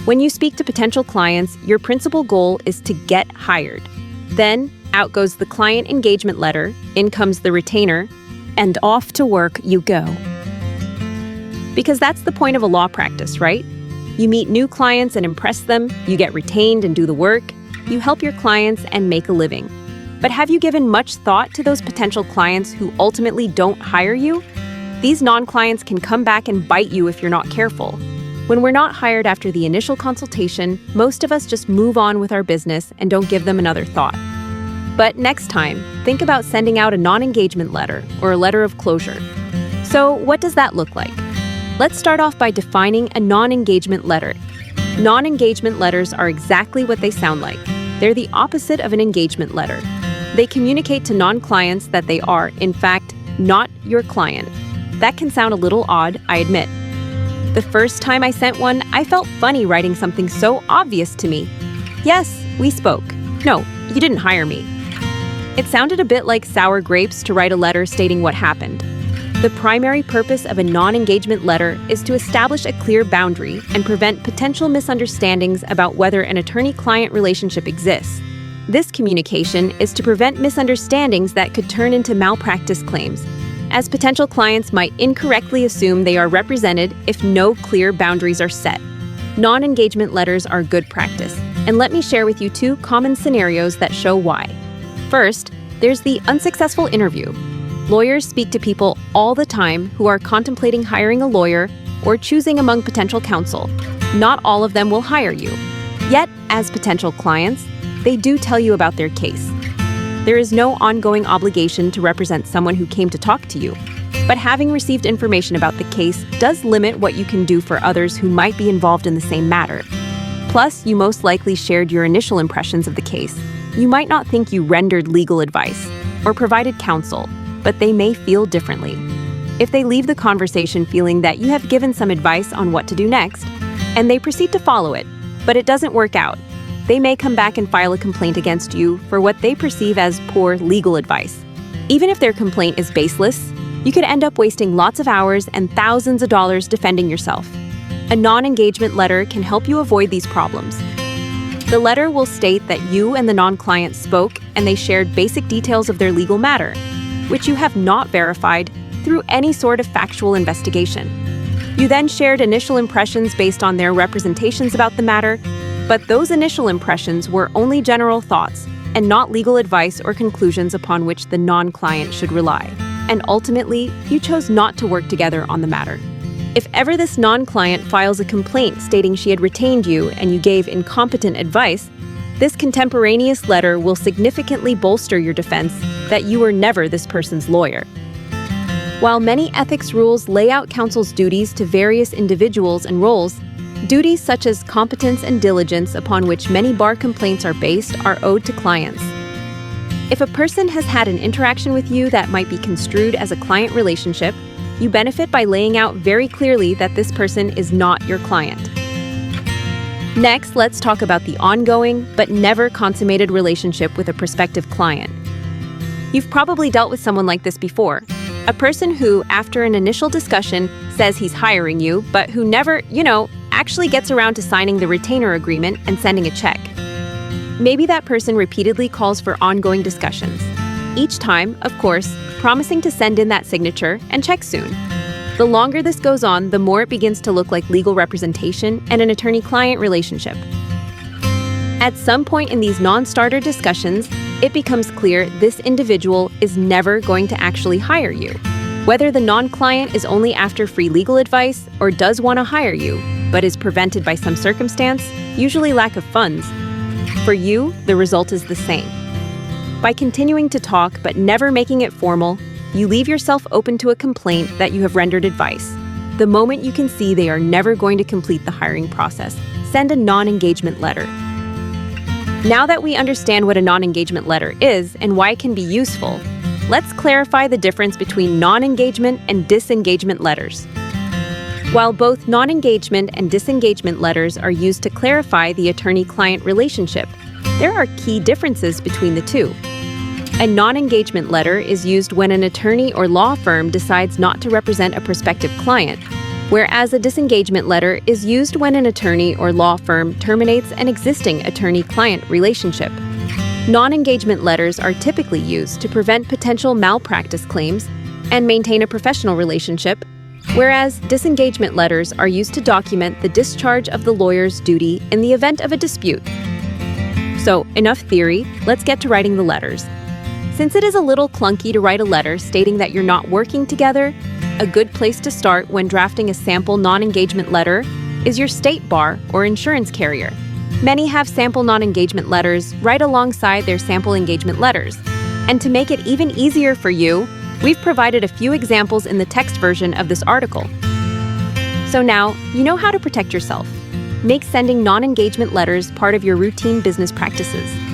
When you speak to potential clients, your principal goal is to get hired. Then, out goes the client engagement letter, in comes the retainer, and off to work you go. Because that's the point of a law practice, right? You meet new clients and impress them, you get retained and do the work, you help your clients and make a living. But have you given much thought to those potential clients who ultimately don't hire you? These non-clients can come back and bite you if you're not careful. When we're not hired after the initial consultation, most of us just move on with our business and don't give them another thought. But next time, think about sending out a non-engagement letter or a letter of closure. So what does that look like? Let's start off by defining a non-engagement letter. Non-engagement letters are exactly what they sound like. They're the opposite of an engagement letter. They communicate to non-clients that they are, in fact, not your client. That can sound a little odd, I admit. The first time I sent one, I felt funny writing something so obvious to me. Yes, we spoke. No, you didn't hire me. It sounded a bit like sour grapes to write a letter stating what happened. The primary purpose of a non-engagement letter is to establish a clear boundary and prevent potential misunderstandings about whether an attorney-client relationship exists. This communication is to prevent misunderstandings that could turn into malpractice claims, as potential clients might incorrectly assume they are represented if no clear boundaries are set. Non-engagement letters are good practice, and let me share with you 2 common scenarios that show why. First, there's the unsuccessful interview. Lawyers speak to people all the time who are contemplating hiring a lawyer or choosing among potential counsel. Not all of them will hire you. Yet, as potential clients, they do tell you about their case. There is no ongoing obligation to represent someone who came to talk to you, but having received information about the case does limit what you can do for others who might be involved in the same matter. Plus, you most likely shared your initial impressions of the case. You might not think you rendered legal advice or provided counsel, but they may feel differently. If they leave the conversation feeling that you have given some advice on what to do next, and they proceed to follow it, but it doesn't work out, they may come back and file a complaint against you for what they perceive as poor legal advice. Even if their complaint is baseless, you could end up wasting lots of hours and thousands of dollars defending yourself. A non-engagement letter can help you avoid these problems. The letter will state that you and the non-client spoke and they shared basic details of their legal matter, which you have not verified through any sort of factual investigation. You then shared initial impressions based on their representations about the matter, but those initial impressions were only general thoughts and not legal advice or conclusions upon which the non-client should rely. And ultimately, you chose not to work together on the matter. If ever this non-client files a complaint stating she had retained you and you gave incompetent advice, this contemporaneous letter will significantly bolster your defense that you were never this person's lawyer. While many ethics rules lay out counsel's duties to various individuals and roles, duties such as competence and diligence upon which many bar complaints are based are owed to clients. If a person has had an interaction with you that might be construed as a client relationship, you benefit by laying out very clearly that this person is not your client. Next, let's talk about the ongoing but never consummated relationship with a prospective client. You've probably dealt with someone like this before. A person who, after an initial discussion, says he's hiring you, but who never, actually gets around to signing the retainer agreement and sending a check. Maybe that person repeatedly calls for ongoing discussions. Each time, of course, promising to send in that signature and check soon. The longer this goes on, the more it begins to look like legal representation and an attorney-client relationship. At some point in these non-starter discussions, it becomes clear this individual is never going to actually hire you. Whether the non-client is only after free legal advice or does want to hire you, but is prevented by some circumstance, usually lack of funds, for you, the result is the same. By continuing to talk but never making it formal, you leave yourself open to a complaint that you have rendered advice. The moment you can see they are never going to complete the hiring process, send a non-engagement letter. Now that we understand what a non-engagement letter is and why it can be useful, let's clarify the difference between non-engagement and disengagement letters. While both non-engagement and disengagement letters are used to clarify the attorney-client relationship, there are key differences between the two. A non-engagement letter is used when an attorney or law firm decides not to represent a prospective client. whereas a disengagement letter is used when an attorney or law firm terminates an existing attorney-client relationship. Non-engagement letters are typically used to prevent potential malpractice claims and maintain a professional relationship, whereas disengagement letters are used to document the discharge of the lawyer's duty in the event of a dispute. So, enough theory, let's get to writing the letters. Since it is a little clunky to write a letter stating that you're not working together, a good place to start when drafting a sample non-engagement letter is your state bar or insurance carrier. Many have sample non-engagement letters right alongside their sample engagement letters. And to make it even easier for you, we've provided a few examples in the text version of this article. So now, you know how to protect yourself. Make sending non-engagement letters part of your routine business practices.